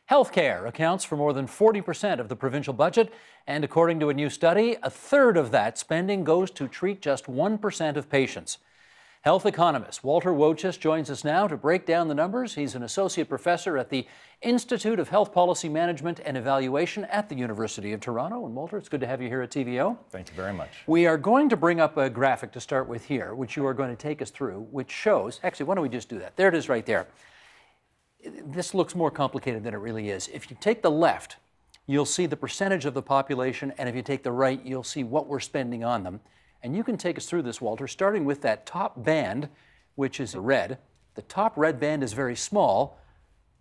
Healthcare accounts for more than 40% of the provincial budget, and according to a new study, a third of that spending goes to treat just 1% of patients. Health economist Walter Wodchis joins us now to break down the numbers. He's an associate professor at the Institute of Health Policy Management and Evaluation at the University of Toronto. And Walter, it's good to have you here at TVO. Thank you very much. We are going to bring up a graphic to start with here, which you are going to take us through, which shows, actually, why don't we just do that? There it is right there. This looks more complicated than it really is. If you take the left, you'll see the percentage of the population, and if you take the right, you'll see what we're spending on them. And you can take us through this, Walter, starting with that top band, which is red. The top red band is very small,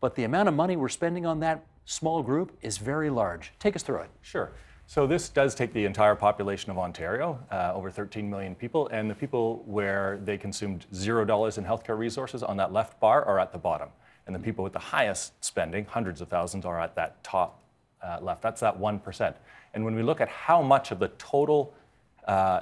but the amount of money we're spending on that small group is very large. Take us through it. Sure. So this does take the entire population of Ontario, over 13 million people, and the people where they consumed $0 in healthcare resources on that left bar are at the bottom. And the people with the highest spending, hundreds of thousands, are at that top left. That's that 1%. And when we look at how much of the total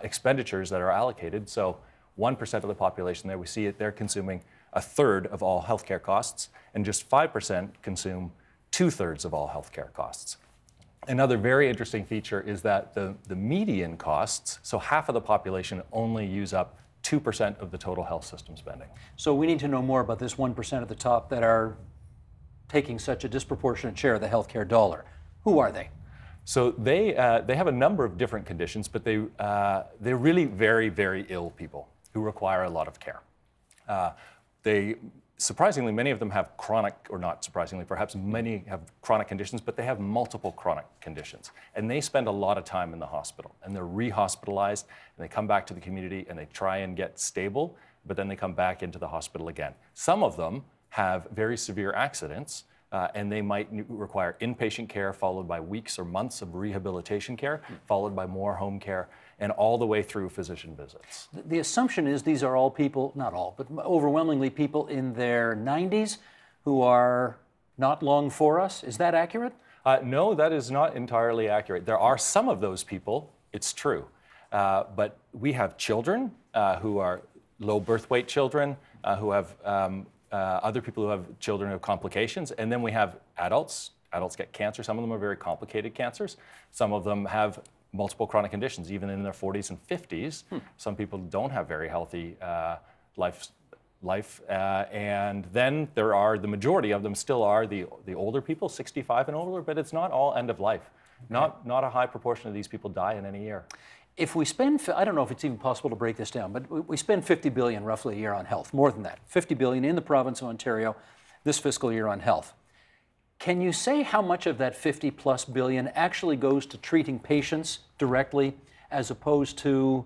expenditures that are allocated, so 1% of the population there, we see it, they're consuming a third of all healthcare costs, and just 5% consume 2/3 of all healthcare costs. Another very interesting feature is that the median costs, so half of the population only use up 2% of the total health system spending. So we need to know more about this 1% at the top that are taking such a disproportionate share of the healthcare dollar. Who are they? So they have a number of different conditions, but they're really very, very ill people who require a lot of care. Surprisingly, many of them have chronic, or not surprisingly, perhaps many have chronic conditions, but they have multiple chronic conditions. And they spend a lot of time in the hospital, and they're re-hospitalized, and they come back to the community and they try and get stable, but then they come back into the hospital again. Some of them have very severe accidents, and they might require inpatient care, followed by weeks or months of rehabilitation care, followed by more home care, and all the way through physician visits. The assumption is these are all people, not all, but overwhelmingly people in their 90s who are not long for us. Is that accurate? No, that is not entirely accurate. There are some of those people, it's true. But we have children who are low birth weight children, who have other people who have children who have complications, and then we have adults. Adults get cancer. Some of them are very complicated cancers. Some of them have multiple chronic conditions, even in their 40s and 50s. Some people don't have very healthy life, and then there are, the majority of them still are the older people, 65 and older, but it's not all end of life. Okay. Not a high proportion of these people die in any year. If we spend, I don't know if it's even possible to break this down, but we spend $50 billion roughly a year on health, more than that, $50 billion in the province of Ontario this fiscal year on health. Can you say how much of that $50+ billion actually goes to treating patients directly as opposed to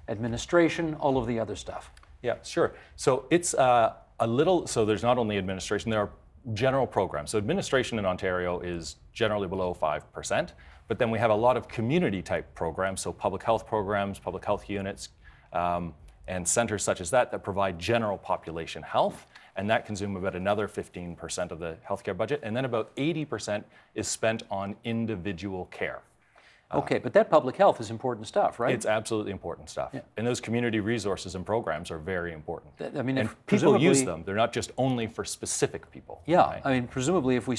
administration, all of the other stuff? Yeah, sure. So it's so there's not only administration, there are general programs. So administration in Ontario is generally below 5%, but then we have a lot of community type programs, so public health programs, public health units, and centers such as that provide general population health, and that consume about another 15% of the healthcare budget, and then about 80% is spent on individual care. Okay, but that public health is important stuff, right? It's absolutely important stuff. Yeah. And those community resources and programs are very important. I mean, and people use them. They're not just only for specific people. Yeah, right? I mean, presumably if we,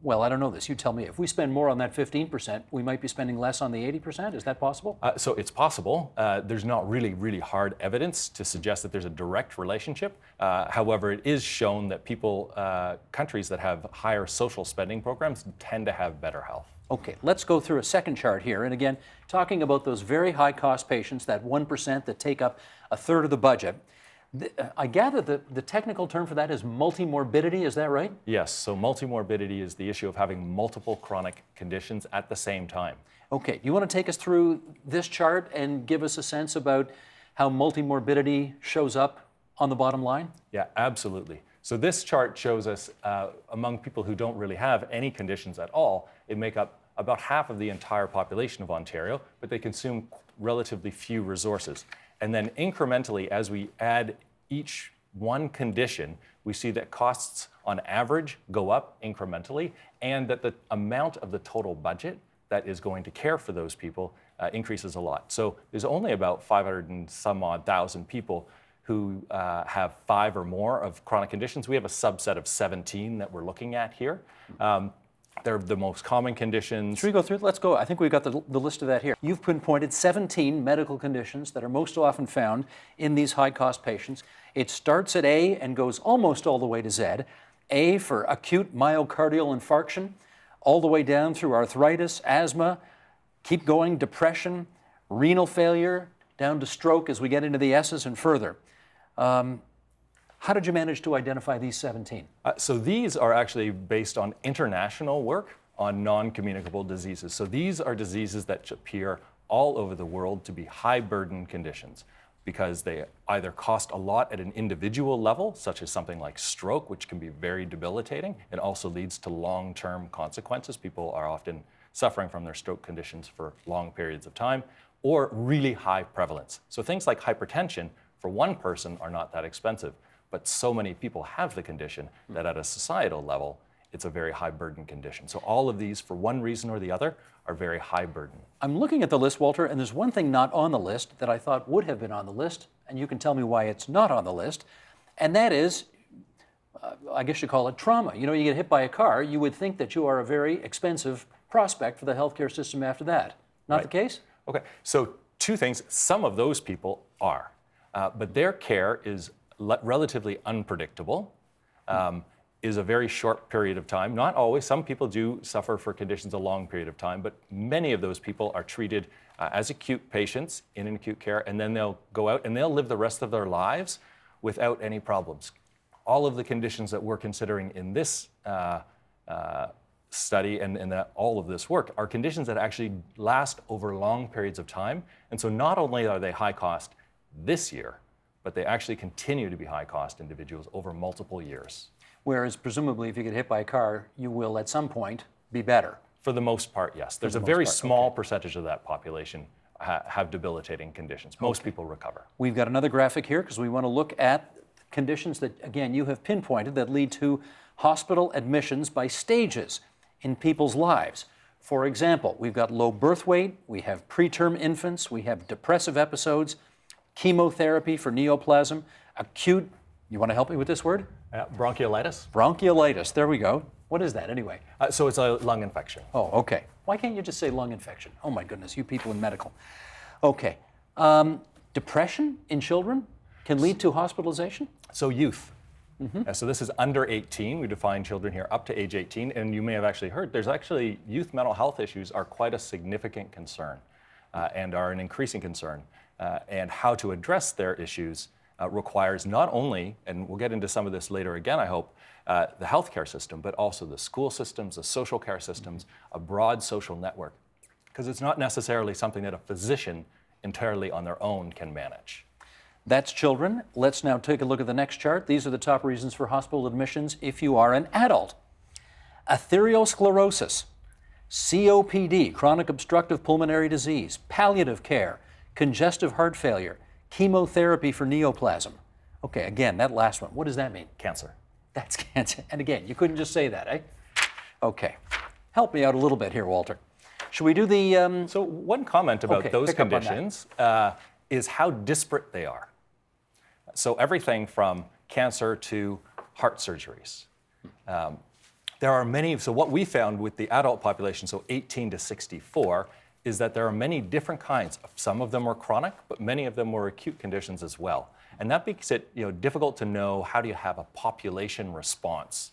well, I don't know this, you tell me. If we spend more on that 15%, we might be spending less on the 80%? Is that possible? So it's possible. There's not really hard evidence to suggest that there's a direct relationship. However, it is shown that countries that have higher social spending programs tend to have better health. Okay, let's go through a second chart here. And again, talking about those very high cost patients, that 1% that take up a third of the budget. I gather the technical term for that is multimorbidity, is that right? Yes, so multimorbidity is the issue of having multiple chronic conditions at the same time. Okay, do you want to take us through this chart and give us a sense about how multimorbidity shows up on the bottom line? Yeah, absolutely. So this chart shows us among people who don't really have any conditions at all, it make up about half of the entire population of Ontario, but they consume relatively few resources. And then incrementally, as we add each one condition, we see that costs on average go up incrementally, and that the amount of the total budget that is going to care for those people increases a lot. So there's only about 500 and some odd thousand people who have 5 or more of chronic conditions. We have a subset of 17 that we're looking at here. They're the most common conditions. Should we go through it? Let's go. I think we've got the list of that here. You've pinpointed 17 medical conditions that are most often found in these high-cost patients. It starts at A and goes almost all the way to Z. A for acute myocardial infarction, all the way down through arthritis, asthma, keep going, depression, renal failure, down to stroke as we get into the S's and further. How did you manage to identify these 17? So these are actually based on international work on non-communicable diseases. So these are diseases that appear all over the world to be high-burden conditions because they either cost a lot at an individual level, such as something like stroke, which can be very debilitating. It also leads to long-term consequences. People are often suffering from their stroke conditions for long periods of time, or really high prevalence. So things like hypertension for one person are not that expensive, but so many people have the condition that at a societal level, it's a very high burden condition. So all of these, for one reason or the other, are very high burden. I'm looking at the list, Walter, and there's one thing not on the list that I thought would have been on the list, and you can tell me why it's not on the list, and that is, I guess you call it trauma. You know, you get hit by a car, you would think that you are a very expensive prospect for the healthcare system after that. Not the case? Okay, so 2 things. Some of those people are, but their care is relatively unpredictable, is a very short period of time. Not always. Some people do suffer for conditions a long period of time, but many of those people are treated as acute patients in an acute care, and then they'll go out and they'll live the rest of their lives without any problems. All of the conditions that we're considering in this study and all of this work are conditions that actually last over long periods of time. And so not only are they high cost this year, but they actually continue to be high-cost individuals over multiple years. Whereas presumably if you get hit by a car, you will at some point be better. For the most part, yes. There's a very small percentage of that population have debilitating conditions. Most people recover. We've got another graphic here because we want to look at conditions that, again, you have pinpointed that lead to hospital admissions by stages in people's lives. For example, we've got low birth weight, we have preterm infants, we have depressive episodes, chemotherapy for neoplasm, acute, you want to help me with this word? Bronchiolitis. Bronchiolitis, there we go. What is that anyway? So it's a lung infection. Oh, okay. Why can't you just say lung infection? Oh my goodness, you people in medical. Okay. Depression in children can lead to hospitalization? So youth. So this is under 18. We define children here up to age 18. And you may have actually heard, there's actually youth mental health issues are quite a significant concern and are an increasing concern. And how to address their issues requires not only, and we'll get into some of this later again, I hope, the healthcare system, but also the school systems, the social care systems, a broad social network, because it's not necessarily something that a physician entirely on their own can manage. That's children. Let's now take a look at the next chart. These are the top reasons for hospital admissions if you are an adult. Atherosclerosis, COPD, chronic obstructive pulmonary disease, palliative care, congestive heart failure, chemotherapy for neoplasm. Okay, again, that last one, what does that mean? Cancer. That's cancer. And again, you couldn't just say that, eh? Okay. Help me out a little bit here, Walter. Should we do the... So one comment about those conditions is how disparate they are. So everything from cancer to heart surgeries. There are many, so what we found with the adult population, so 18 to 64, is that there are many different kinds. Some of them were chronic, but many of them were acute conditions as well. And that makes it difficult to know how do you have a population response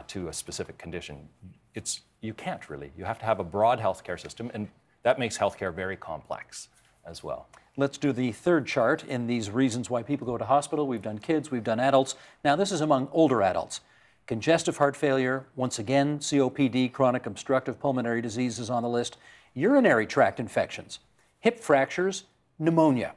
to a specific condition. You can't really. You have to have a broad healthcare system, and that makes healthcare very complex as well. Let's do the third chart in these reasons why people go to hospital. We've done kids, we've done adults. Now this is among older adults. Congestive heart failure, once again, COPD, chronic obstructive pulmonary disease is on the list. Urinary tract infections, hip fractures, pneumonia.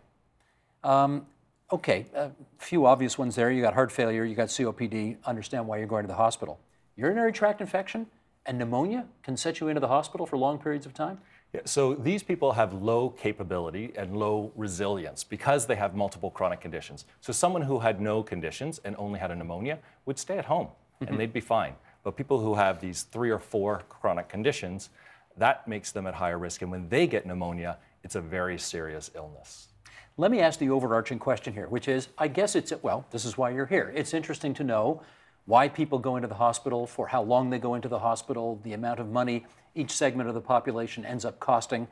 Okay, a few obvious ones there. You got heart failure, you got COPD, understand why you're going to the hospital. Urinary tract infection and pneumonia can set you into the hospital for long periods of time? Yeah, so these people have low capability and low resilience because they have multiple chronic conditions. So someone who had no conditions and only had a pneumonia would stay at home and they'd be fine. But people who have these 3 or 4 chronic conditions, that makes them at higher risk. And when they get pneumonia, it's a very serious illness. Let me ask the overarching question here, which is, I guess well, this is why you're here. It's interesting to know why people go into the hospital, for how long they go into the hospital, the amount of money each segment of the population ends up costing.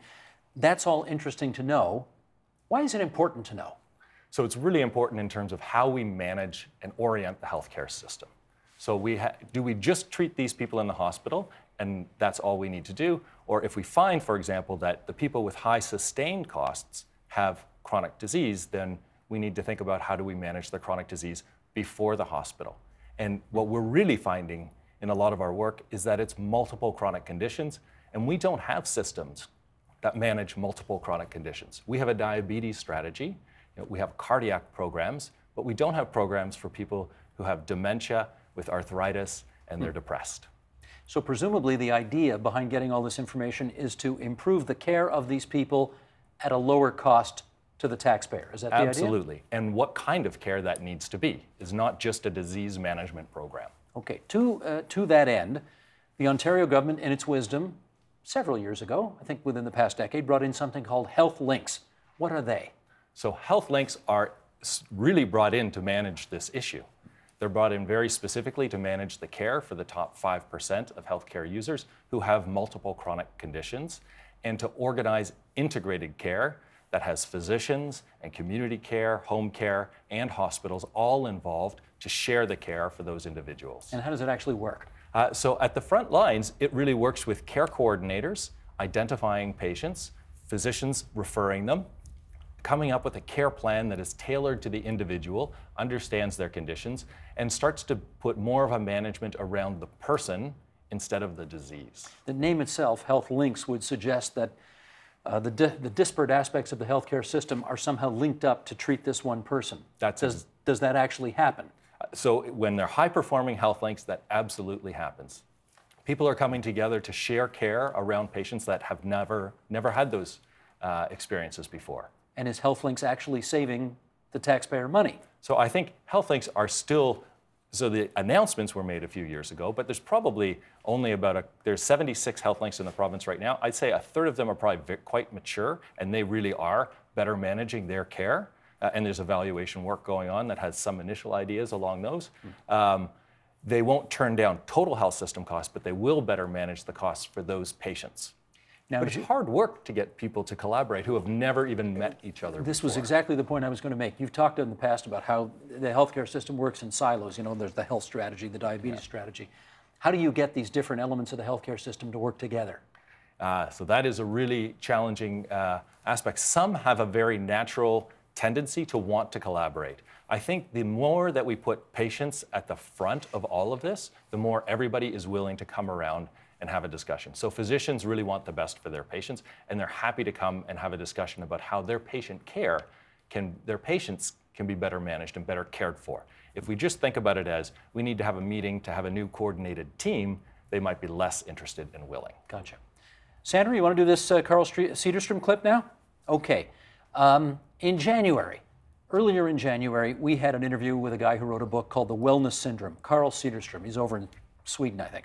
That's all interesting to know. Why is it important to know? So it's really important in terms of how we manage and orient the healthcare system. So do we just treat these people in the hospital and that's all we need to do? Or if we find, for example, that the people with high sustained costs have chronic disease, then we need to think about how do we manage the chronic disease before the hospital. And what we're really finding in a lot of our work is that it's multiple chronic conditions, and we don't have systems that manage multiple chronic conditions. We have a diabetes strategy, we have cardiac programs, but we don't have programs for people who have dementia with arthritis and they're depressed. So presumably the idea behind getting all this information is to improve the care of these people at a lower cost to the taxpayer. Is that the idea? Absolutely. And what kind of care that needs to be is not just a disease management program. Okay, to that end, the Ontario government, in its wisdom, several years ago, I think within the past decade, brought in something called health links. What are they? So health links are really brought in to manage this issue. They're brought in very specifically to manage the care for the top 5% of healthcare users who have multiple chronic conditions, and to organize integrated care that has physicians and community care, home care, and hospitals all involved to share the care for those individuals. And how does it actually work? So at the front lines, it really works with care coordinators, identifying patients, physicians referring them, coming up with a care plan that is tailored to the individual, understands their conditions, and starts to put more of a management around the person instead of the disease. The name itself, Health Links, would suggest that the disparate aspects of the healthcare system are somehow linked up to treat this one person. Does that actually happen? So when they're high-performing health links, that absolutely happens. People are coming together to share care around patients that have never had those experiences before. And is Health Links actually saving the taxpayer money? So I think health links are still, so the announcements were made a few years ago, but there's probably only there's 76 health links in the province right now. I'd say a third of them are probably quite mature, and they really are better managing their care. And there's evaluation work going on that has some initial ideas along those. They won't turn down total health system costs, but they will better manage the costs for those patients. Now, but it's hard work to get people to collaborate who have never even met each other This before. was exactly the point I was going to make. You've talked in the past about how the healthcare system works in silos. You know, there's the health strategy, the diabetes strategy. How do you get these different elements of the healthcare system to work together? So that is a really challenging aspect. Some have a very natural tendency to want to collaborate. I think the more that we put patients at the front of all of this, the more everybody is willing to come around and have a discussion. So physicians really want the best for their patients, and they're happy to come and have a discussion about how their patients can be better managed and better cared for. If we just think about it as we need to have a meeting to have a new coordinated team, they might be less interested and willing. Gotcha. Sandra, you want to do this Carl Cederstrom clip now? Okay. Earlier in January, we had an interview with a guy who wrote a book called The Wellness Syndrome, Carl Cederstrom. He's over in Sweden, I think.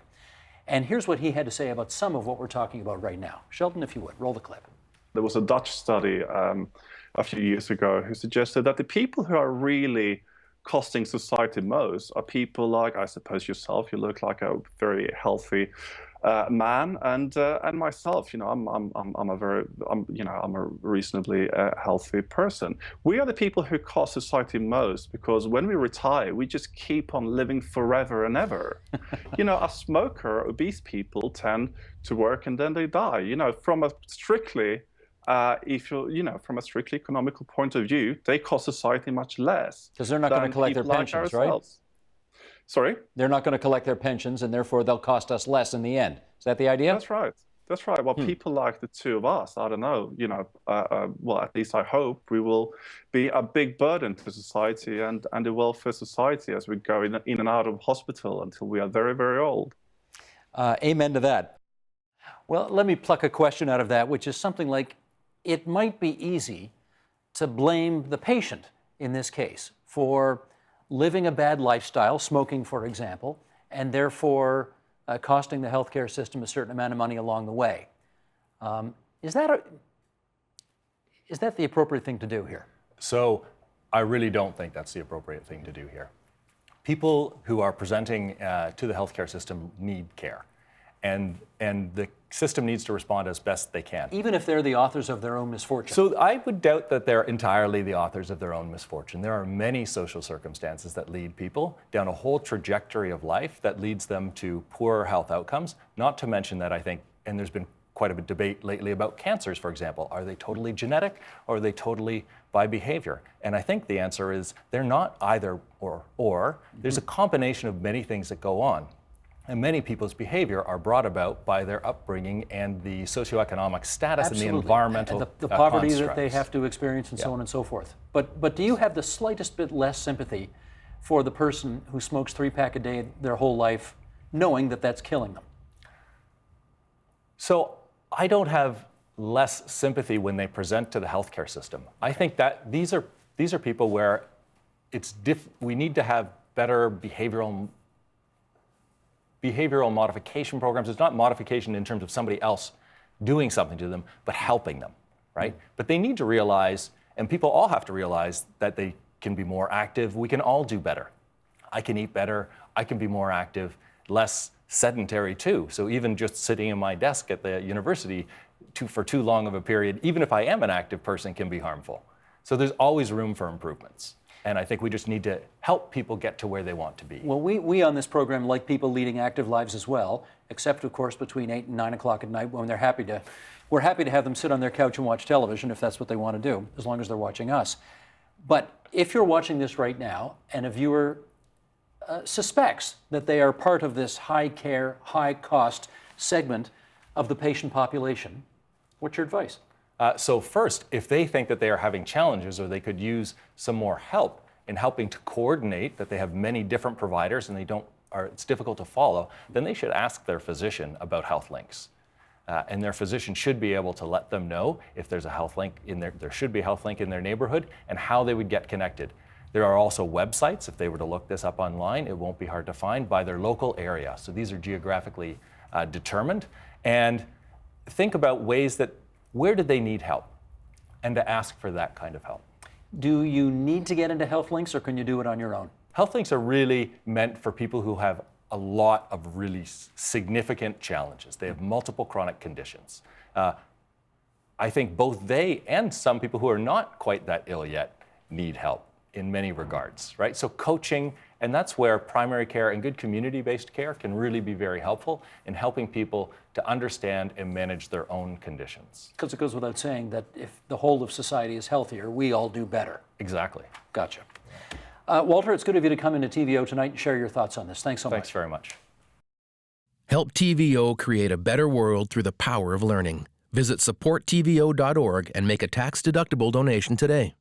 And here's what he had to say about some of what we're talking about right now. Sheldon, if you would, roll the clip. There was a Dutch study a few years ago who suggested that the people who are really costing society most are people like, I suppose, yourself. You look like a very healthy man, and myself. You know, I'm a reasonably healthy person. We are the people who cost society most because when we retire, we just keep on living forever and ever. You know, a smoker, obese people tend to work and then they die. You know, from a strictly from a strictly economical point of view, they cost society much less. Because they're not going to collect their pensions, right? Sorry? They're not going to collect their pensions, and therefore they'll cost us less in the end. Is that the idea? That's right. That's right. Well, people like the two of us, I don't know, well, at least I hope we will be a big burden to society and the welfare society as we go in and out of hospital until we are very, very old. Amen to that. Well, let me pluck a question out of that, which is something like, it might be easy to blame the patient in this case for living a bad lifestyle, smoking, for example, and therefore costing the healthcare system a certain amount of money along the way. Is that Is that the appropriate thing to do here? So I really don't think that's the appropriate thing to do here. People who are presenting to the healthcare system need care, and the system needs to respond as best they can. Even if they're the authors of their own misfortune? So I would doubt that they're entirely the authors of their own misfortune. There are many social circumstances that lead people down a whole trajectory of life that leads them to poorer health outcomes, not to mention that I think, and there's been quite a bit of debate lately about cancers, for example. Are they totally genetic or are they totally by behavior? And I think the answer is they're not either or. There's a combination of many things that go on. And many people's behavior are brought about by their upbringing and the socioeconomic status and the environmental and the poverty that constructs. they have to experience and so on and so forth. But do you have the slightest bit less sympathy for the person who smokes 3-pack a day their whole life, knowing that that's killing them? So I don't have less sympathy when they present to the healthcare system. I think that these are people where we need to have better behavioral modification programs. It's not modification in terms of somebody else doing something to them, but helping them, right? But they need to realize, and people all have to realize, that they can be more active. We can all do better. I can eat better. I can be more active, less sedentary too. So even just sitting in my desk at the university for too long of a period, even if I am an active person, can be harmful. So there's always room for improvements. And I think we just need to help people get to where they want to be. Well, we on this program like people leading active lives as well, except of course between 8 and 9 o'clock at night when we're happy to have them sit on their couch and watch television if that's what they want to do, as long as they're watching us. But if you're watching this right now and a viewer suspects that they are part of this high care, high cost segment of the patient population, what's your advice? So first, if they think that they are having challenges or they could use some more help in helping to coordinate, that they have many different providers and it's difficult to follow, then they should ask their physician about health links. And their physician should be able to let them know if there's a health link there should be a health link in their neighborhood and how they would get connected. There are also websites, if they were to look this up online, it won't be hard to find, by their local area. So these are geographically determined. And think about where did they need help? And to ask for that kind of help. Do you need to get into health links or can you do it on your own? Health links are really meant for people who have a lot of really significant challenges. They have multiple chronic conditions. I think both they and some people who are not quite that ill yet need help in many regards, right? So coaching, and that's where primary care and good community-based care can really be very helpful in helping people to understand and manage their own conditions. Because it goes without saying that if the whole of society is healthier, we all do better. Exactly. Gotcha. Walter, it's good of you to come into TVO tonight and share your thoughts on this. Thanks so much. Thanks very much. Help TVO create a better world through the power of learning. Visit supporttvo.org and make a tax-deductible donation today.